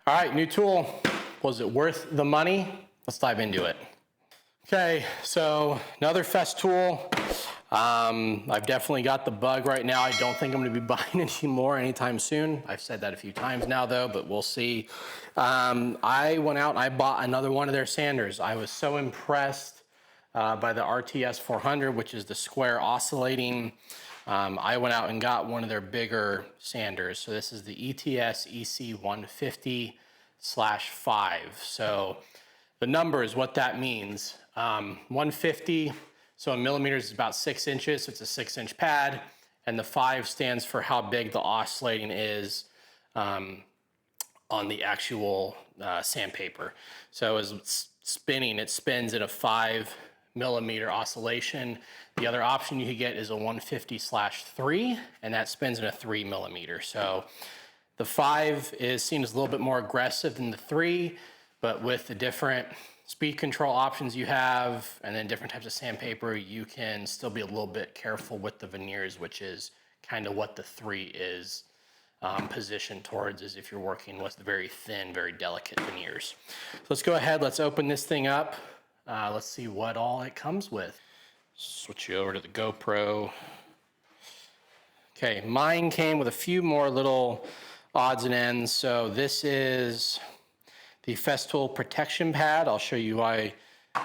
All right, new tool. Was it worth the money? Let's dive into it. Okay, so another Festool. I've definitely got the bug right now. I don't think I'm gonna be buying any more anytime soon. I've said that a few times now though, but we'll see. I went out and I bought another one of their sanders. I was so impressed by the RTS 400, which is the square oscillating. I went out and got one of their bigger sanders. So this is the ETS EC 150/5. So the numbers, what that means, 150, so in millimeters is about 6 inches, so it's a 6-inch pad, and the 5 stands for how big the oscillating is on the actual sandpaper. So as it's spinning, it spins at a 5-millimeter oscillation. The other option you could get is a 150/3, and that spins in a 3-millimeter. So the 5 is seen as a little bit more aggressive than the 3, but with the different speed control options you have and then different types of sandpaper, you can still be a little bit careful with the veneers, which is kind of what the 3 is positioned towards, is if you're working with very thin, very delicate veneers. So let's go ahead, let's open this thing up. Let's see what all it comes with. Switch you over to the GoPro. Okay, mine came with a few more little odds and ends. So this is the Festool protection pad. I'll show you why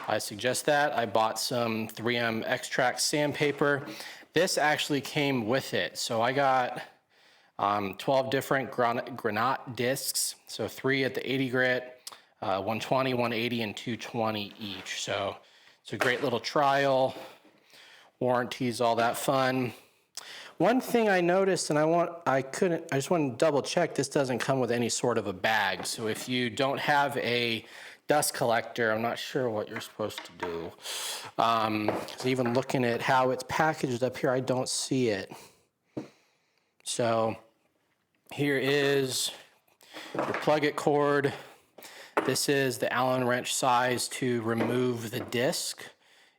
I suggest that. I bought some 3M extract sandpaper. This actually came with it. So I got 12 different granite discs. So 3 at the 80 grit, 120, 180, and 220 each. So it's a great little trial. Warranties, all that fun. One thing I noticed, and I just want to double check, this doesn't come with any sort of a bag. So if you don't have a dust collector, I'm not sure what you're supposed to do. So even looking at how it's packaged up here, I don't see it. So here is your plug-it cord. This is the Allen wrench size to remove the disc.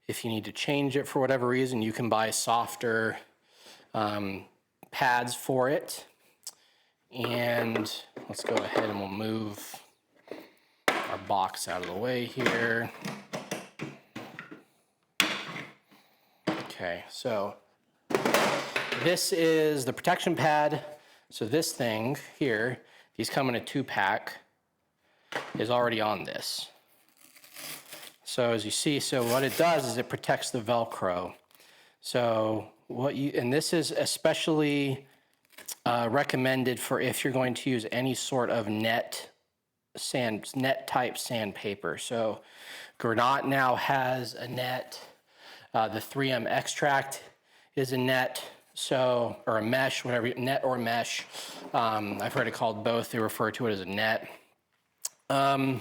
If you need to change it for whatever reason, you can buy softer pads for it. And let's go ahead and we'll move our box out of the way here. Okay, so this is the protection pad. So this thing here, these come in a 2-pack, is already on this. So as you see, so what it does is it protects the Velcro. So and this is especially recommended for if you're going to use any sort of net type sandpaper. So Granat now has a net. The 3M extract is a net, so, or a mesh, whatever, net or mesh. I've heard it called both. They refer to it as a net. So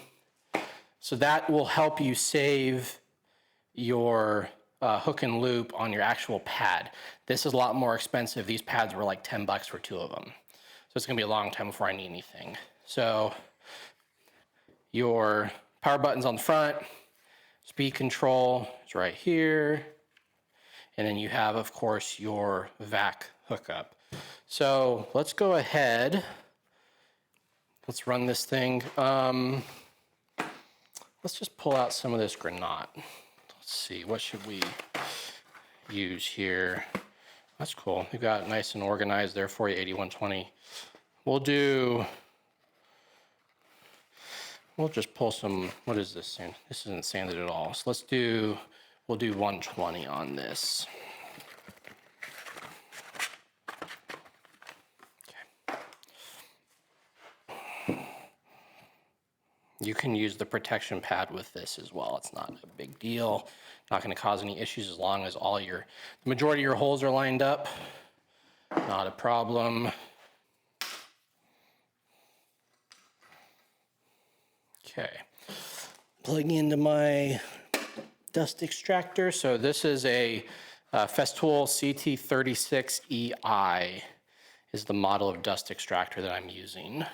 that will help you save your hook and loop on your actual pad. This is a lot more expensive. These pads were like $10 for 2 of them. So it's gonna be a long time before I need anything. So your power button's on the front, speed control is right here. And then you have, of course, your vac hookup. So let's go ahead. Let's run this thing. Let's just pull out some of this Granat. Let's see, what should we use here? That's cool. We've got it nice and organized there for you, 8120. We'll just pull some, what is this sand? This isn't sanded at all. So we'll do 120 on this. You can use the protection pad with this as well. It's not a big deal. Not going to cause any issues as long as the majority of your holes are lined up. Not a problem. Okay. Plugging into my dust extractor. So this is a Festool CT36EI is the model of dust extractor that I'm using.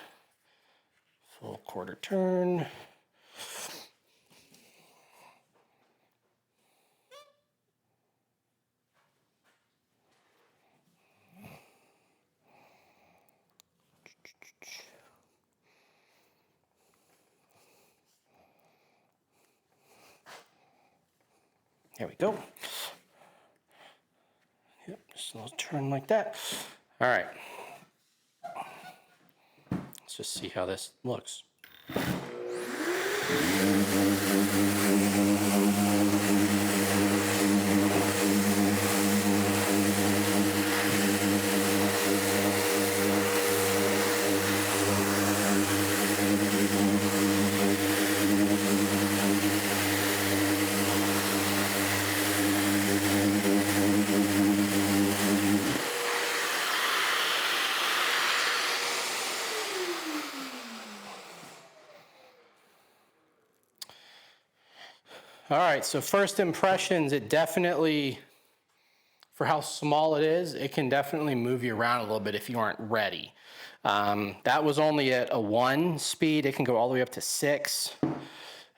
Full quarter turn. There we go. Yep, just a little turn like that. All right. Let's just see how this looks. All right, so first impressions, it definitely, for how small it is, it can definitely move you around a little bit if you aren't ready. That was only at a 1 speed. It can go all the way up to 6.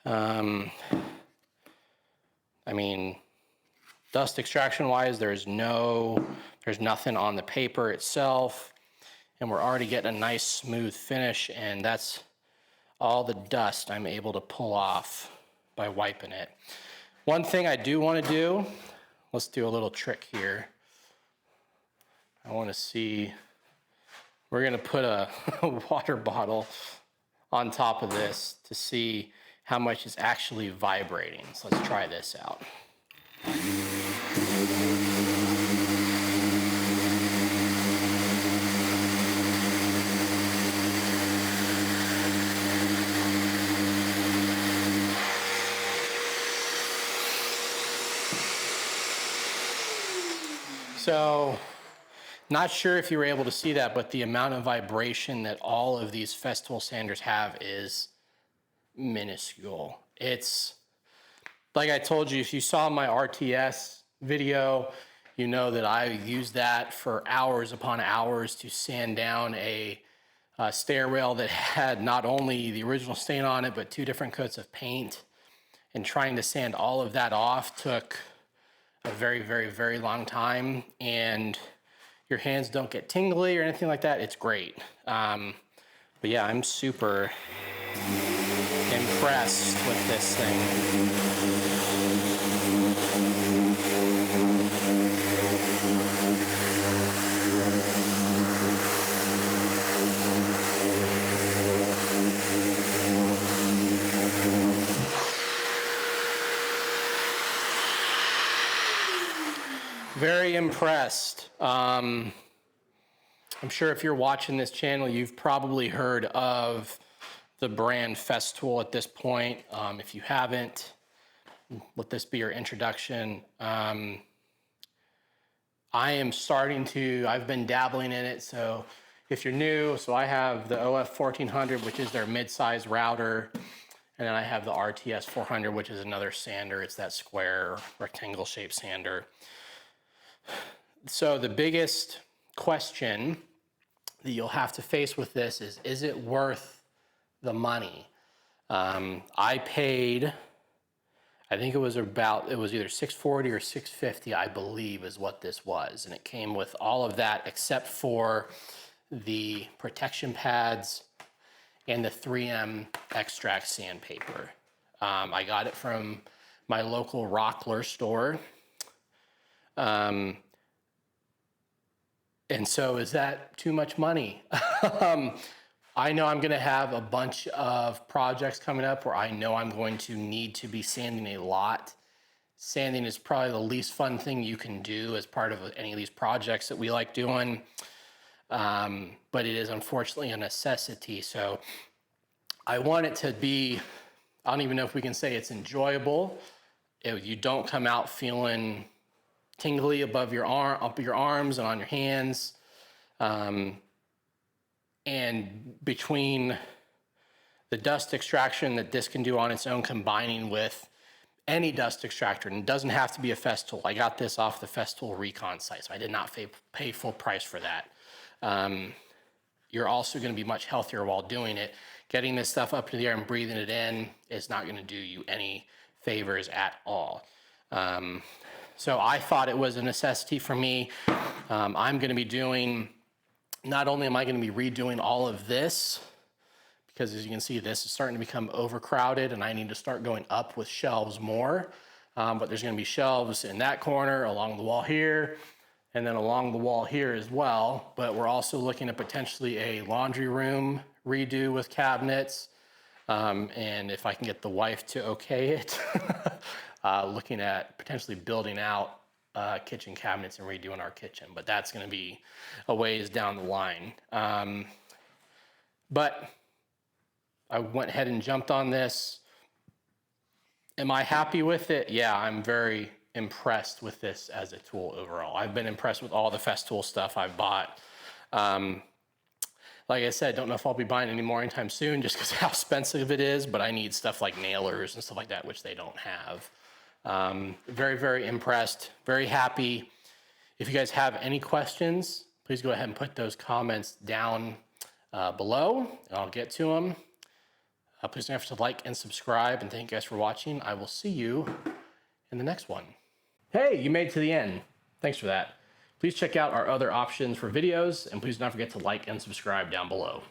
I mean, dust extraction wise, there's nothing on the paper itself, and we're already getting a nice smooth finish, and that's all the dust I'm able to pull off by wiping it. One thing I do want to do, let's do a little trick here. I want to see, we're going to put a water bottle on top of this to see how much is actually vibrating. So let's try this out. So, not sure if you were able to see that, but the amount of vibration that all of these Festool sanders have is minuscule. It's, like I told you, if you saw my RTS video, you know that I used that for hours upon hours to sand down a stair rail that had not only the original stain on it, but 2 different coats of paint. And trying to sand all of that off took a very, very, very long time, and your hands don't get tingly or anything like that. It's great. But yeah, I'm super impressed with this thing. Very impressed. I'm sure if you're watching this channel, you've probably heard of the brand Festool at this point. If you haven't, let this be your introduction. I am starting to, I've been dabbling in it. So if you're new, so I have the OF 1400, which is their mid-size router. And then I have the RTS 400, which is another sander. It's that square rectangle shaped sander. So the biggest question that you'll have to face with this is it worth the money? I paid, I think it was either $640 or $650, I believe is what this was. And it came with all of that except for the protection pads and the 3M extract sandpaper. I got it from my local Rockler store. And so is that too much money? I know I'm gonna have a bunch of projects coming up where I know I'm going to need to be sanding a lot. Sanding is probably the least fun thing you can do as part of any of these projects that we like doing. But it is unfortunately a necessity. So I want it to be, I don't even know if we can say it's enjoyable. You don't come out feeling tingly above your up your arms and on your hands. And between the dust extraction that this can do on its own, combining with any dust extractor, and it doesn't have to be a Festool. I got this off the Festool Recon site, so I did not pay full price for that. You're also gonna be much healthier while doing it. Getting this stuff up to the air and breathing it in is not gonna do you any favors at all. So I thought it was a necessity for me. I'm gonna be doing, not only am I gonna be redoing all of this, because as you can see, this is starting to become overcrowded and I need to start going up with shelves more. but there's gonna be shelves in that corner, along the wall here, and then along the wall here as well. But we're also looking at potentially a laundry room redo with cabinets. And if I can get the wife to okay it, looking at potentially building out kitchen cabinets and redoing our kitchen, but that's gonna be a ways down the line. But I went ahead and jumped on this. Am I happy with it? Yeah, I'm very impressed with this as a tool overall. I've been impressed with all the Festool stuff I've bought. Like I said, don't know if I'll be buying any more anytime soon just because how expensive it is, but I need stuff like nailers and stuff like that, which they don't have. Very, very impressed, very happy. If you guys have any questions, please go ahead and put those comments down below, and I'll get to them. Please don't forget to like and subscribe, and thank you guys for watching. I will see you in the next one. Hey, you made it to the end. Thanks for that. Please check out our other options for videos, and please don't forget to like and subscribe down below.